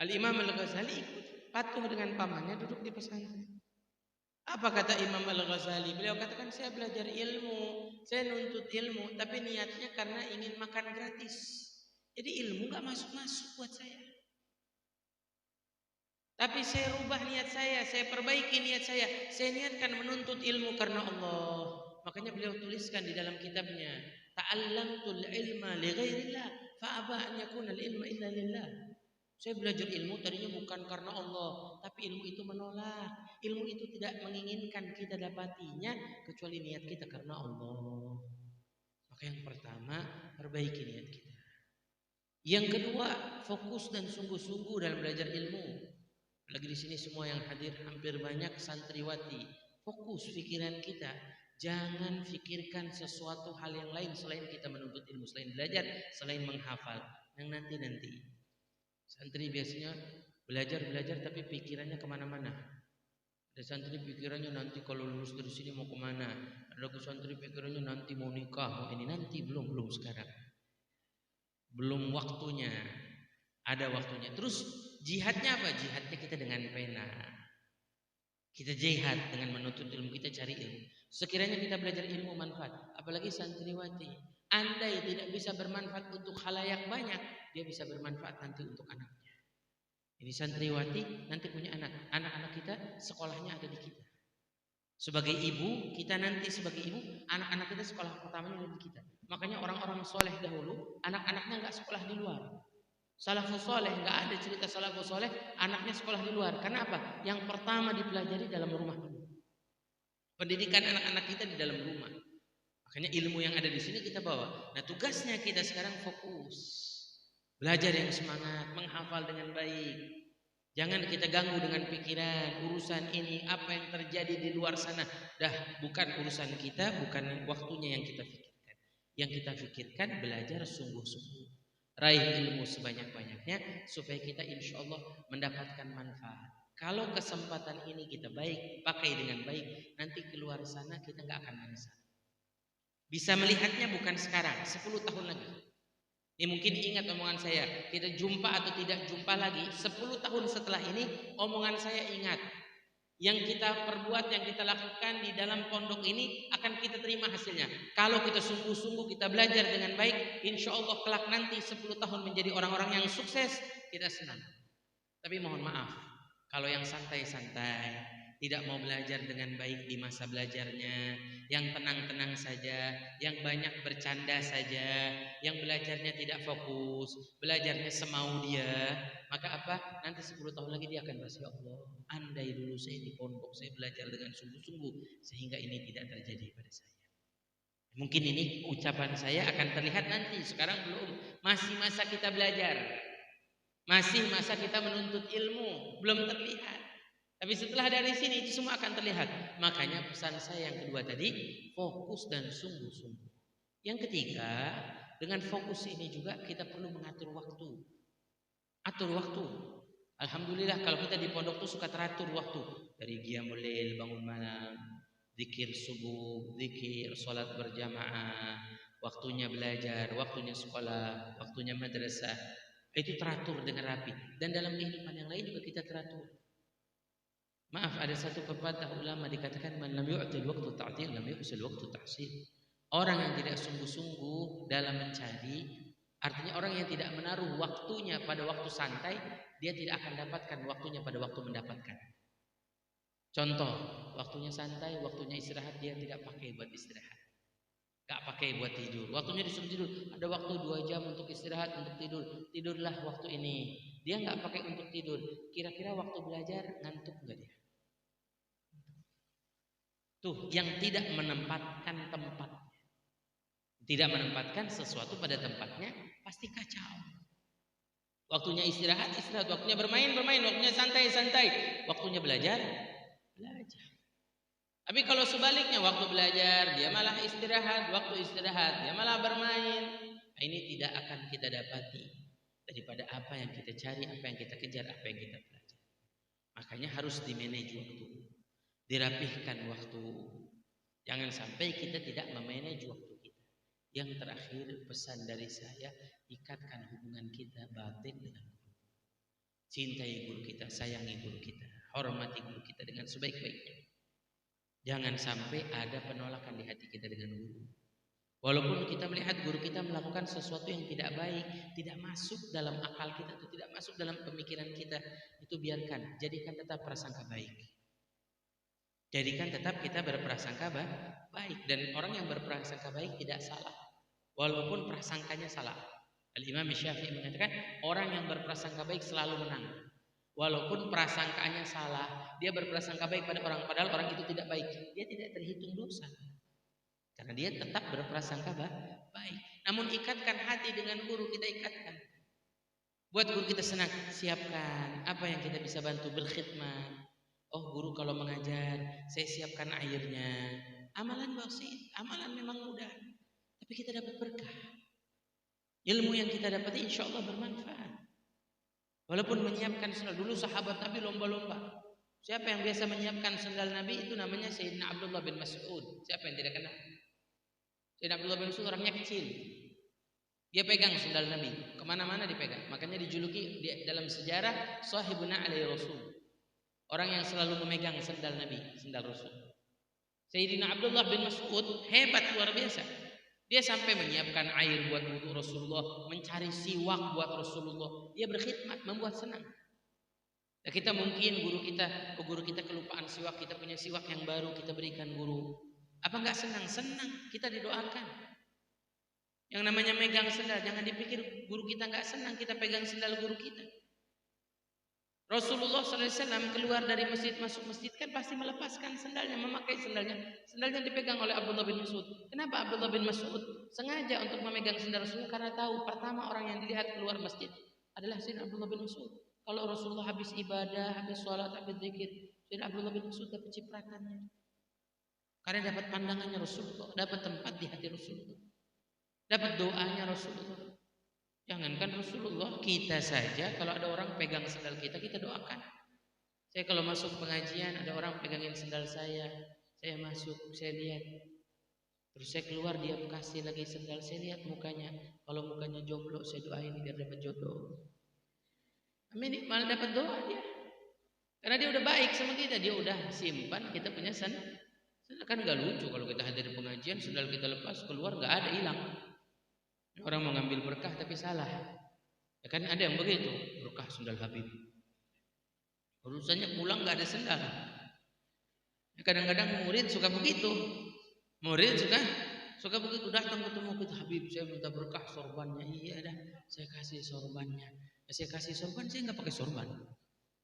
Al-Imam Al-Ghazali ikut patuh dengan pamannya duduk di pesantren. Apa kata Imam Al-Ghazali? Beliau katakan, saya belajar ilmu, saya nuntut ilmu, tapi niatnya karena ingin makan gratis. Jadi ilmu gak masuk-masuk buat saya. Tapi saya rubah niat saya perbaiki niat saya niatkan menuntut ilmu karena Allah. Makanya beliau tuliskan di dalam kitabnya, ta'allamtul ilma li ghairillah fa aba an yakuna al-ilma illa lillah. Saya belajar ilmu tadinya bukan karena Allah, tapi ilmu itu menolak. Ilmu itu tidak menginginkan kita dapatinya kecuali niat kita karena Allah. Maka yang pertama, perbaiki niat kita. Yang kedua, fokus dan sungguh-sungguh dalam belajar ilmu. Lagi di sini semua yang hadir hampir banyak santriwati. Fokus pikiran kita. Jangan fikirkan sesuatu hal yang lain selain kita menuntut ilmu, selain belajar, selain menghafal. Yang nanti-nanti. Santri biasanya belajar tapi pikirannya kemana-mana. Ada santri pikirannya nanti kalau lulus dari sini mau kemana. Ada santri pikirannya nanti mau nikah, mau ini nanti belum sekarang. Belum waktunya. Ada waktunya. Terus jihadnya apa? Jihadnya kita dengan pena. Kita jihad dengan menuntut ilmu, kita cari ilmu. Sekiranya kita belajar ilmu manfaat, apalagi santriwati. Andai tidak bisa bermanfaat untuk khalayak banyak, dia bisa bermanfaat nanti untuk anaknya. Ini santriwati nanti punya anak. Anak-anak kita sekolahnya ada di kita. Sebagai ibu, kita nanti sebagai ibu, anak-anak kita sekolah pertamanya ada di kita. Makanya orang-orang soleh dahulu, anak-anaknya nggak sekolah di luar. Salafus soleh, nggak ada cerita salafus soleh anaknya sekolah di luar. Karena apa? Yang pertama dipelajari dalam rumah dulu. Pendidikan anak-anak kita di dalam rumah. Makanya ilmu yang ada di sini kita bawa. Nah tugasnya kita sekarang fokus, belajar yang semangat, menghafal dengan baik. Jangan kita ganggu dengan pikiran urusan ini, apa yang terjadi di luar sana. Dah bukan urusan kita, bukan waktunya yang kita pikirkan. Yang kita pikirkan belajar sungguh-sungguh. Raih ilmu sebanyak-banyaknya supaya kita insya Allah mendapatkan manfaat. Kalau kesempatan ini kita baik, pakai dengan baik, nanti keluar sana kita nggak akan menyesal. Bisa melihatnya bukan sekarang, 10 tahun lagi. Ini mungkin ingat omongan saya, kita jumpa atau tidak jumpa lagi, 10 tahun setelah ini omongan saya ingat. Yang kita perbuat, yang kita lakukan di dalam pondok ini akan kita terima hasilnya. Kalau kita sungguh-sungguh kita belajar dengan baik, insya Allah kelak nanti 10 tahun menjadi orang-orang yang sukses, kita senang. Tapi mohon maaf, kalau yang santai-santai, tidak mau belajar dengan baik di masa belajarnya, yang tenang-tenang saja, yang banyak bercanda saja, yang belajarnya tidak fokus, belajarnya semau dia, maka apa? Nanti 10 tahun lagi dia akan merasa, ya Allah, andai dulu saya di pondok, saya belajar dengan sungguh-sungguh, sehingga ini tidak terjadi pada saya. Mungkin ini ucapan saya akan terlihat nanti, sekarang belum, masih masa kita belajar. Masih masa kita menuntut ilmu, belum terlihat. Tapi setelah dari sini itu semua akan terlihat. Makanya pesan saya yang kedua tadi, fokus dan sungguh-sungguh. Yang ketiga, dengan fokus ini juga kita perlu mengatur waktu. Atur waktu. Alhamdulillah kalau kita di pondok tuh suka teratur waktu. Dari qiyamul lail, bangun malam, zikir subuh, zikir salat berjamaah, waktunya belajar, waktunya sekolah, waktunya madrasah. Itu teratur dengan rapi. Dan dalam kehidupan yang lain juga kita teratur. Maaf, ada satu pepatah ulama dikatakan man lam yu'til waktu ta'til lam yu'sil waktu tahsil. Orang yang tidak sungguh-sungguh dalam mencari, artinya orang yang tidak menaruh waktunya pada waktu santai, dia tidak akan dapatkan waktunya pada waktu mendapatkan. Contoh, waktunya santai, waktunya istirahat, dia tidak pakai buat istirahat. Gak pakai buat tidur. Waktunya disuruh tidur. Ada waktu 2 jam untuk istirahat, untuk tidur. Tidurlah waktu ini. Dia gak pakai untuk tidur. Kira-kira waktu belajar ngantuk gak dia? Tuh, yang tidak menempatkan tempat. Tidak menempatkan sesuatu pada tempatnya, pasti kacau. Waktunya istirahat, istirahat. Waktunya bermain, bermain. Waktunya santai, santai. Waktunya belajar, belajar. Tapi kalau sebaliknya, waktu belajar dia malah istirahat, waktu istirahat dia malah bermain, ini tidak akan kita dapati daripada apa yang kita cari, apa yang kita kejar, apa yang kita pelajari. Makanya harus dimanage waktu, dirapihkan waktu. Jangan sampai kita tidak memanage waktu kita. Yang terakhir pesan dari saya, ikatkan hubungan kita batin dengan guru. Cintai guru kita, sayangi guru kita, hormati guru kita dengan sebaik-baiknya. Jangan sampai ada penolakan di hati kita dengan guru. Walaupun kita melihat guru kita melakukan sesuatu yang tidak baik, tidak masuk dalam akal kita atau tidak masuk dalam pemikiran kita, itu biarkan, jadikan tetap prasangka baik. Jadikan tetap kita berprasangka baik, dan orang yang berprasangka baik tidak salah, walaupun prasangkanya salah. Al-Imam Syafi'i mengatakan orang yang berprasangka baik selalu menang. Walaupun prasangkanya salah, dia berprasangka baik pada orang, padahal orang itu tidak baik, dia tidak terhitung dosa. Karena dia tetap berprasangka baik. Namun ikatkan hati dengan guru, kita ikatkan. Buat guru kita senang, siapkan apa yang kita bisa bantu, berkhidmat. Oh guru kalau mengajar, saya siapkan airnya. Amalan basit, amalan memang mudah, tapi kita dapat berkah. Ilmu yang kita dapat insya Allah bermanfaat. Walaupun menyiapkan sendal, dulu sahabat Nabi lomba-lomba. Siapa yang biasa menyiapkan sendal Nabi itu namanya Sayyidina Abdullah bin Mas'ud. Siapa yang tidak kenal? Sayyidina Abdullah bin Mas'ud orangnya kecil. Dia pegang sendal Nabi, kemana-mana dipegang. Makanya dijuluki dalam sejarah Sahibuna alaihi Rasul. Orang yang selalu memegang sendal Nabi, sendal Rasul. Sayyidina Abdullah bin Mas'ud hebat luar biasa. Dia sampai menyiapkan air buat wudu Rasulullah, mencari siwak buat Rasulullah. Dia berkhidmat, membuat senang. Ya, kita mungkin guru kita kelupaan siwak, kita punya siwak yang baru, kita berikan guru. Apa enggak senang? Senang, kita didoakan. Yang namanya megang sendal, jangan dipikir guru kita enggak senang kita pegang sendal guru kita. Rasulullah SAW keluar dari masjid, masuk masjid kan pasti melepaskan sendalnya, memakai sendalnya. Sendalnya dipegang oleh Abdullah bin Mas'ud. Kenapa Abdullah bin Mas'ud sengaja untuk memegang sendal Rasulullah? Karena tahu pertama orang yang dilihat keluar masjid adalah Sayyidina Abdullah bin Mas'ud. Kalau Rasulullah habis ibadah, habis sholat, habis zikir, Sayyidina Abdullah bin Mas'ud dapat cipratannya. Karena dapat pandangannya Rasulullah, dapat tempat di hati Rasulullah, dapat doanya Rasulullah. Jangankan Rasulullah, kita saja kalau ada orang pegang sendal kita, kita doakan. Saya kalau masuk pengajian ada orang pegangin sendal saya masuk, saya lihat. Terus saya keluar, dia kasih lagi sendal, saya lihat mukanya. Kalau mukanya jomblo, saya doain biar dapat jodoh. Amin, malah dapat doa dia. Karena dia udah baik sama kita, dia udah simpan kita punya sendal. Kan gak lucu kalau kita hadir pengajian, sendal kita lepas, keluar gak ada, hilang. Orang mau ngambil berkah tapi salah. Ya kan ada yang begitu, berkah sendal Habib. Urusannya pulang nggak ada sendal. Ya, kadang-kadang murid suka begitu. Murid suka begitu, datang ketemu kita, Habib saya minta berkah sorbannya. Iya dah, saya kasih sorbannya. Ya, saya kasih sorban, saya nggak pakai sorban.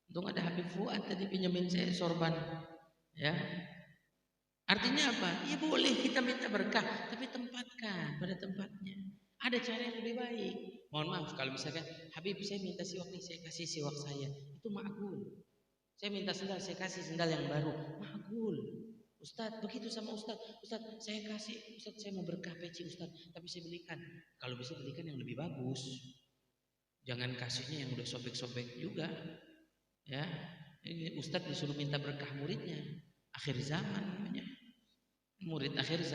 Untung ada Habib Fuad tadi pinjemin saya sorban. Ya. Artinya apa? Ya boleh kita minta berkah, tapi tempatkan pada tempatnya. Ada cara yang lebih baik. Mohon maaf kalau misalkan Habib saya minta siwak nih, saya kasih siwak saya, itu ma'gul. Saya minta sendal, saya kasih sendal yang baru, ma'gul. Ustadz begitu sama Ustadz, Ustadz saya kasih, Ustadz saya mau berkah peci Ustadz, tapi saya belikan. Kalau bisa belikan yang lebih bagus. Jangan kasihnya yang udah sobek-sobek juga. Ya, ini Ustadz disuruh minta berkah muridnya. Akhir zaman namanya. Murid akhir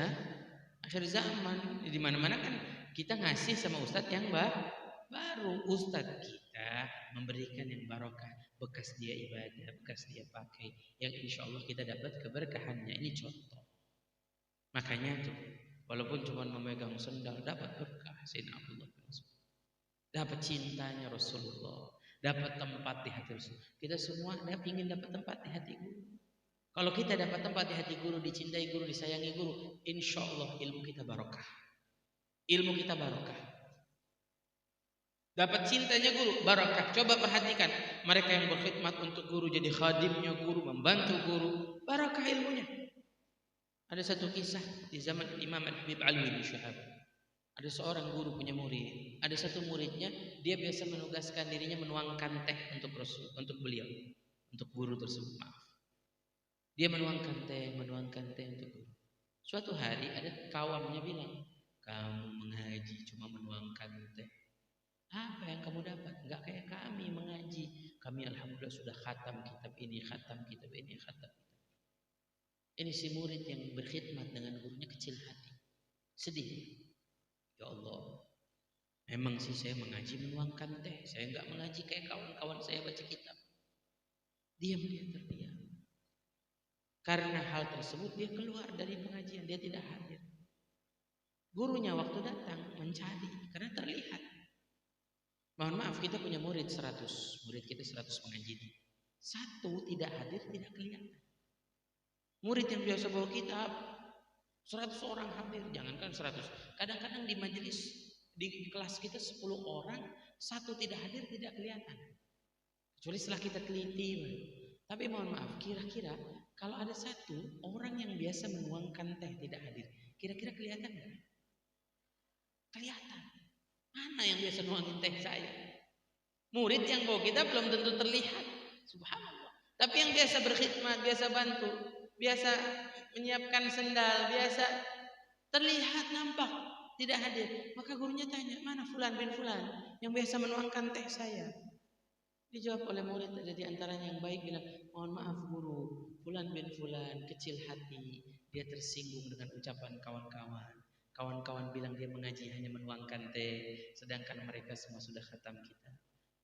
zaman. Di mana-mana kan kita ngasih sama Ustadz yang baru. Ustadz kita memberikan yang barokah, bekas dia ibadah, bekas dia pakai, yang insya Allah kita dapat keberkahannya. Ini contoh. Makanya tuh, walaupun cuma memegang sendal dapat berkah. Sayyidina Abdullah bin Mas'ud dapat cintanya Rasulullah, dapat tempat di hati Rasulullah. Kita semua ingin dapat tempat di hati guru. Kalau kita dapat tempat di hati guru, dicintai guru, disayangi guru, insya Allah ilmu kita barokah. Ilmu kita barokah. Dapat cintanya guru, barokah. Coba perhatikan mereka yang berkhidmat untuk guru, jadi khadimnya guru, membantu guru, barokah ilmunya. Ada satu kisah di zaman Imam Al-Habib Alwi bin Syihab. Ada seorang guru punya murid. Ada satu muridnya, dia biasa menugaskan dirinya menuangkan teh untuk beliau, untuk guru tersebut. Maaf. Dia menuangkan teh untuk guru. Suatu hari ada kawannya bilang, kamu mengaji cuma menuangkan teh. Apa yang kamu dapat? Enggak kayak kami mengaji. Kami alhamdulillah sudah khatam kitab ini, khatam kitab ini, khatam. Ini si murid yang berkhidmat dengan gurunya kecil hati. Sedih. Ya Allah, Memang sih saya mengaji menuangkan teh. Saya enggak mengaji kayak kawan-kawan saya baca kitab. Diam dia terdiam. Karena hal tersebut dia keluar dari pengajian, dia tidak hadir. Gurunya waktu datang mencari karena terlihat. Mohon maaf, kita punya murid 100, murid kita 100 pengaji. Satu tidak hadir, tidak kelihatan. Murid yang biasa bawa kitab 100 orang hadir, jangankan 100. Kadang-kadang di majelis di kelas kita 10 orang, satu tidak hadir, tidak kelihatan. Kecuali setelah kita teliti. Tapi mohon maaf, kira-kira kalau ada satu orang yang biasa menuangkan teh tidak hadir, kira-kira kelihatan nggak? Kelihatan. Mana yang biasa nuangin teh saya? Murid yang bawa kita belum tentu terlihat. Subhanallah. Tapi yang biasa berkhidmat, biasa bantu, biasa menyiapkan sendal, biasa terlihat nampak tidak hadir. Maka gurunya tanya, mana fulan bin fulan yang biasa menuangkan teh saya? Dijawab oleh murid, ada di antaranya yang baik bilang, mohon maaf guru, fulan bin fulan kecil hati, dia tersinggung dengan ucapan kawan-kawan. Kawan-kawan bilang dia mengaji hanya menuangkan teh, sedangkan mereka semua sudah khatam kita.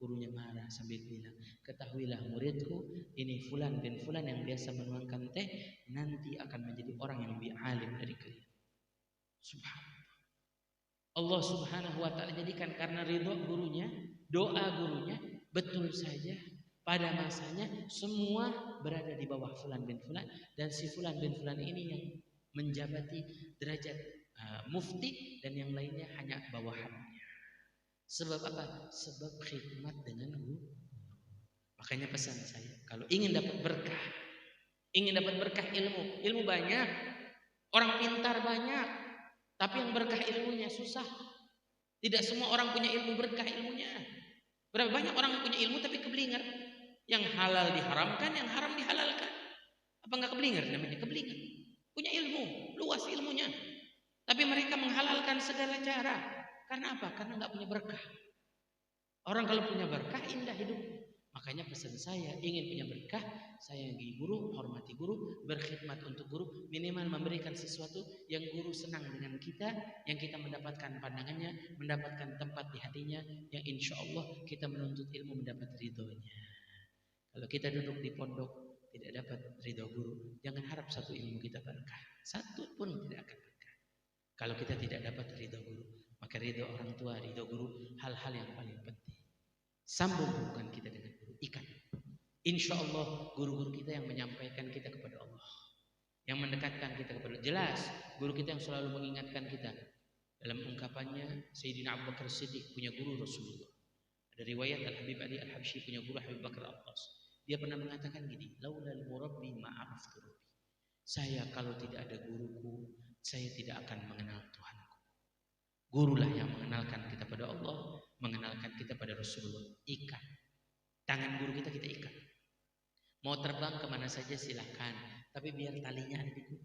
Gurunya marah sambil bilang, ketahuilah muridku, ini fulan bin fulan yang biasa menuangkan teh, nanti akan menjadi orang yang lebih alim dari kalian. Subhanallah. Allah subhanahu wa ta'ala jadikan karena ridho gurunya, doa gurunya, betul saja pada masanya semua berada di bawah fulan bin fulan, dan si fulan bin fulan ini yang menjabati derajat mufti dan yang lainnya hanya bawahannya. Sebab apa? Sebab khidmat dengan guru. Makanya pesan saya, kalau ingin dapat berkah ilmu banyak, orang pintar banyak, tapi yang berkah ilmunya susah. Tidak semua orang punya ilmu berkah ilmunya. Berapa banyak orang punya ilmu tapi keblinger. Yang halal diharamkan, yang haram dihalalkan. Apa enggak keblinger namanya? Keblinger. Punya ilmu, luas ilmunya. Tapi mereka menghalalkan segala cara. Karena apa? Karena enggak punya berkah. Orang kalau punya berkah indah hidup. Makanya pesan saya, ingin punya berkah, sayangi guru, hormati guru, berkhidmat untuk guru, minimal memberikan sesuatu yang guru senang dengan kita, yang kita mendapatkan pandangannya, mendapatkan tempat di hatinya, yang insya Allah kita menuntut ilmu mendapat ridhonya. Kalau kita duduk di pondok tidak dapat ridho guru, jangan harap satu ilmu kita berkah, satu pun tidak akan berkah. Kalau kita tidak dapat ridho guru, maka ridho orang tua, ridho guru, hal-hal yang paling penting. Sambung hubungan kita dengan guru, ikat. Insya Allah guru-guru kita yang menyampaikan kita kepada Allah, yang mendekatkan kita kepada Allah. Jelas guru kita yang selalu mengingatkan kita. Dalam ungkapannya Sayyidina Abu Bakar Siddiq punya guru Rasulullah. Ada riwayat Al-Habib Ali Al-Habsyi punya guru Habib Bakar Al-Abbas. Dia pernah mengatakan gini, laulal murabbi ma'araftu rabbi. Saya kalau tidak ada guruku, saya tidak akan mengenal Tuhanku. Gurulah yang mengenalkan kita pada Allah, mengenalkan kita pada Rasulullah. Ikat tangan guru kita ikat. Mau terbang kemana saja silahkan, tapi biar talinya ada di guru.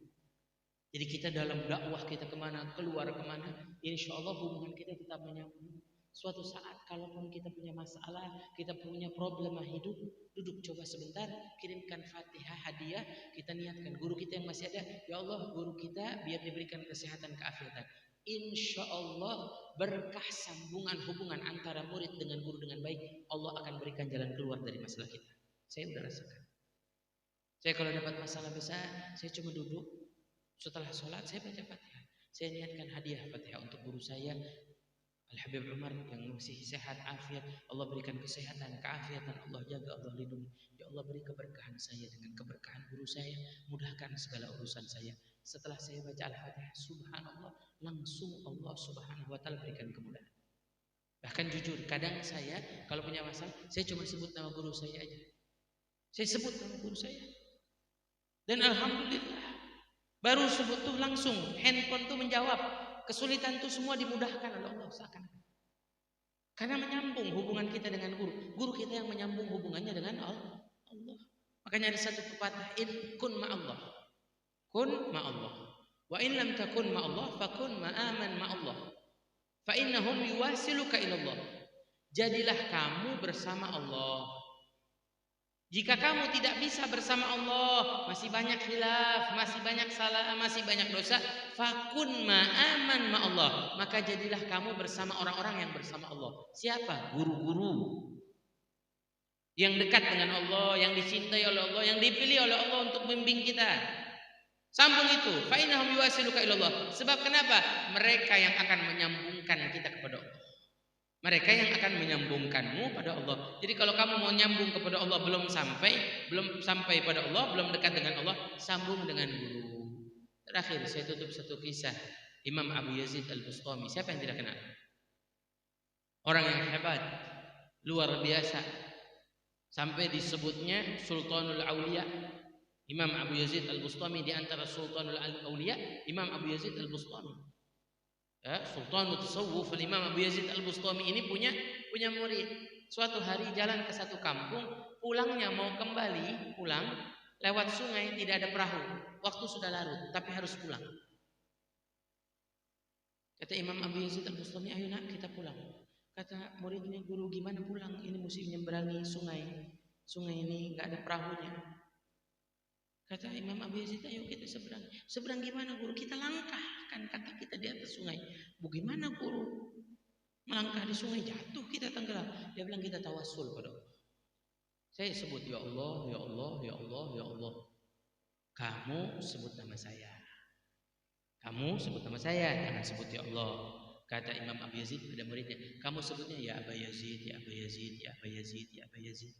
Jadi kita dalam dakwah kita kemana, keluar kemana, insya Allah hubungan kita tetap menyambung. Suatu saat kalaupun kita punya masalah, kita punya problema hidup, duduk coba sebentar, kirimkan Fatihah hadiah, kita niatkan guru kita yang masih ada, ya Allah guru kita biar diberikan kesehatan keafiatan. Insya Allah berkah sambungan hubungan antara murid dengan guru dengan baik, Allah akan berikan jalan keluar dari masalah kita. Saya sudah rasakan. Saya kalau dapat masalah besar, saya cuma duduk, setelah sholat saya baca Fatihah. Saya niatkan hadiah Fatihah untuk guru saya Al-Habib Umar yang masih sehat afiat. Allah berikan kesehatan, keafiatan, Allah jaga, Allah lindungi. Ya Allah beri keberkahan saya dengan keberkahan guru saya, mudahkan segala urusan saya. Setelah saya baca Al-Fatihah, subhanallah, langsung Allah subhanahu wa ta'ala berikan kemudahan. Bahkan jujur, kadang saya kalau punya masalah, saya cuma sebut nama guru saya aja. Saya sebut nama guru saya. Dan alhamdulillah, baru sebut tuh langsung handphone tuh menjawab. Kesulitan itu semua dimudahkan oleh Allah seakan-akan. Karena menyambung hubungan kita dengan guru. Guru kita yang menyambung hubungannya dengan Allah. Makanya ada satu pepatah, in kun ma'allah. Kun ma'allah. Wa in lam takun ma'allah fakun ma'aman ma'allah. Fa innahum yuwasiluka ilallah. Jadilah kamu bersama Allah. Jika kamu tidak bisa bersama Allah, masih banyak khilaf, masih banyak salah, masih banyak dosa, fakun ma'aman ma'allah, maka jadilah kamu bersama orang-orang yang bersama Allah. Siapa? Guru-guru yang dekat dengan Allah, yang dicintai oleh Allah, yang dipilih oleh Allah untuk membimbing kita. Sambung itu, fa innahum yuwasiluka ilallah. Sebab kenapa? Mereka yang akan menyambungkan kita kepada Allah. Mereka yang akan menyambungkanmu pada Allah. Jadi kalau kamu mau nyambung kepada Allah belum sampai pada Allah, belum dekat dengan Allah, sambung dengan guru. Terakhir saya tutup satu kisah Imam Abu Yazid Al-Bustami. Siapa yang tidak kenal? Orang yang hebat, luar biasa. Sampai disebutnya Sultanul Aulia. Imam Abu Yazid Al-Bustami di antara Sultanul Aulia, Imam Abu Yazid Al-Bustami. Sultan Tasawuf Imam Abu Yazid Al-Bustami ini punya murid. Suatu hari jalan ke satu kampung, pulangnya mau pulang lewat sungai, tidak ada perahu. Waktu sudah larut, tapi harus pulang. Kata Imam Abu Yazid Al-Bustami, ayo nak kita pulang. Kata muridnya, guru gimana pulang? Ini mesti menyeberangi sungai. Sungai ini nggak ada perahunya. Kata Imam Abu Yazid, ayo kita seberang. Seberang gimana guru? Kita langkah, kan kata kita di atas sungai. Bagaimana guru? Melangkah di sungai, jatuh kita tenggelam. Dia bilang kita tawasul pada Allah. Saya sebut ya Allah, ya Allah, ya Allah, ya Allah. Kamu sebut nama saya. Kamu sebut nama saya, jangan sebut ya Allah. Kata Imam Abu Yazid pada muridnya, kamu sebutnya ya Abu Yazid, ya Abu Yazid, ya Abu Yazid, ya Abu Yazid.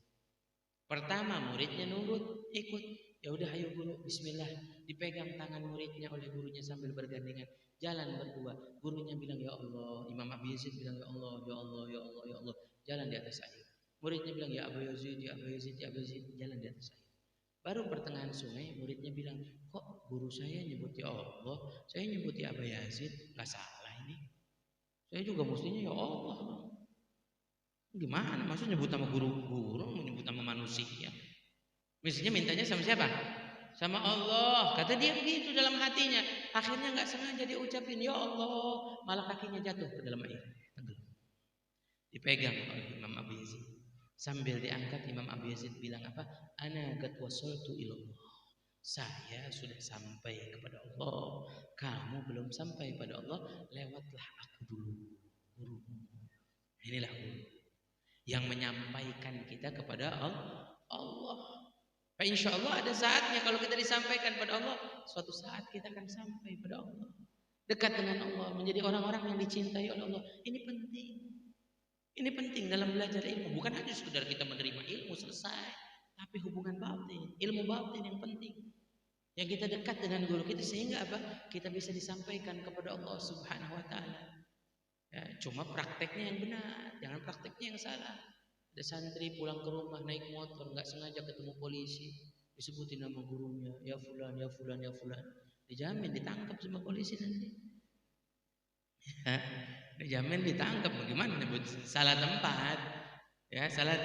Pertama muridnya nurut, ikut. Ya udah ayo guru, bismillah. Dipegang tangan muridnya oleh gurunya sambil bergandengan. Jalan berdua. Gurunya bilang ya Allah. Imam Abu Yazid bilang ya Allah, ya Allah, ya Allah, ya Allah. Jalan di atas air. Muridnya bilang ya Abu Yazid, ya Abu Yazid, ya Abu Yazid. Jalan di atas air. Baru pertengahan sungai, muridnya bilang, kok guru saya nyebut ya Allah, saya nyebut ya Abu Yazid, nggak salah ini. Saya juga mestinya ya Allah. Gimana? Maksudnya nyebut nama guru-guru, menyebut nama manusia. Mestinya mintanya sama siapa? Sama Allah. Kata dia begitu dalam hatinya. Akhirnya nggak sengaja dia ucapin ya Allah, malah kakinya jatuh ke dalam air. Dipegang oleh Imam Abu Yazid. Sambil diangkat Imam Abu Yazid bilang apa? Ana qad wasaltu ilallah. Saya sudah sampai kepada Allah. Kamu belum sampai pada Allah, lewatlah aku dulu. Guru. Inilah guru yang menyampaikan kita kepada Allah. Insya Allah ada saatnya kalau kita disampaikan pada Allah, suatu saat kita akan sampai pada Allah, dekat dengan Allah, menjadi orang-orang yang dicintai oleh Allah. Ini penting. Ini penting dalam belajar ilmu. Bukan hanya sekedar kita menerima ilmu selesai, tapi hubungan batin, ilmu batin yang penting. Yang kita dekat dengan guru kita sehingga apa? Kita bisa disampaikan kepada Allah Subhanahu Wa Taala. Ya, cuma prakteknya yang benar, jangan prakteknya yang salah. Ada santri pulang ke rumah naik motor, nggak sengaja ketemu polisi, disebutin nama gurunya, ya fulan, ya fulan, ya fulan. Dijamin ditangkap sama polisi nanti. Dijamin ditangkap. Bagaimana nyebut salah tempat? Ya salah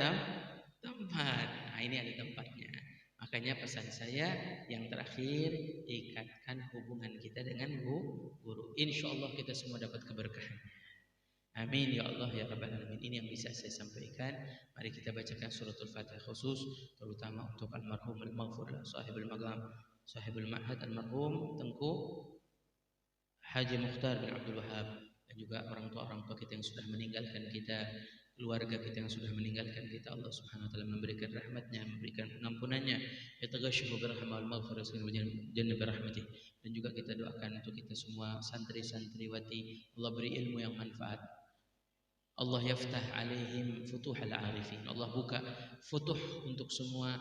tempat. Nah ini ada tempatnya. Makanya pesan saya yang terakhir, ikatkan hubungan kita dengan guru. Insya Allah kita semua dapat keberkahan. Amin ya Allah ya Rabbal Alamin. Ini yang bisa saya sampaikan. Mari kita bacakan suratul Fatihah khusus terutama untuk almarhum al-maghfur sahibul maqam, sahibul ma'had almarhum Tengku Haji Mukhtar bin Abdul Wahab, dan juga orang tua kita yang sudah meninggalkan kita, keluarga kita yang sudah meninggalkan kita. Allah Subhanahu wa taala memberikan rahmatnya, memberikan pengampunannya. Yataghashahu birahmatil maghfirah jannah birahmatih. Dan juga kita doakan untuk kita semua santri-santriwati, Allah beri ilmu yang manfaat. Allah yaftah alaihim futuhal arifin. Allah buka futuh untuk semua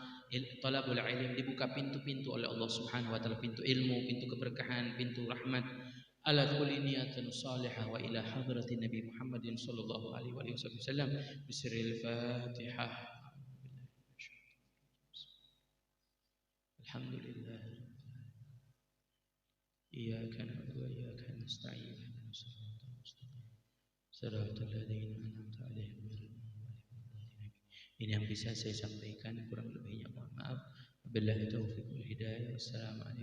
talabul ilm, dibuka pintu-pintu oleh Allah Subhanahu wa taala, pintu ilmu, pintu keberkahan, pintu rahmat. Ala kulli niyatin salihah wa ila hadratin Nabi Muhammadin sallallahu alaihi wasallam bisirril Fatihah. Alhamdulillah. Iyyaka na'budu wa iyyaka nasta'in. Ini yang bisa saya sampaikan, kurang lebihnya mohon maaf. Wabillahi taufiq wal hidayah. Wassalamualaikum.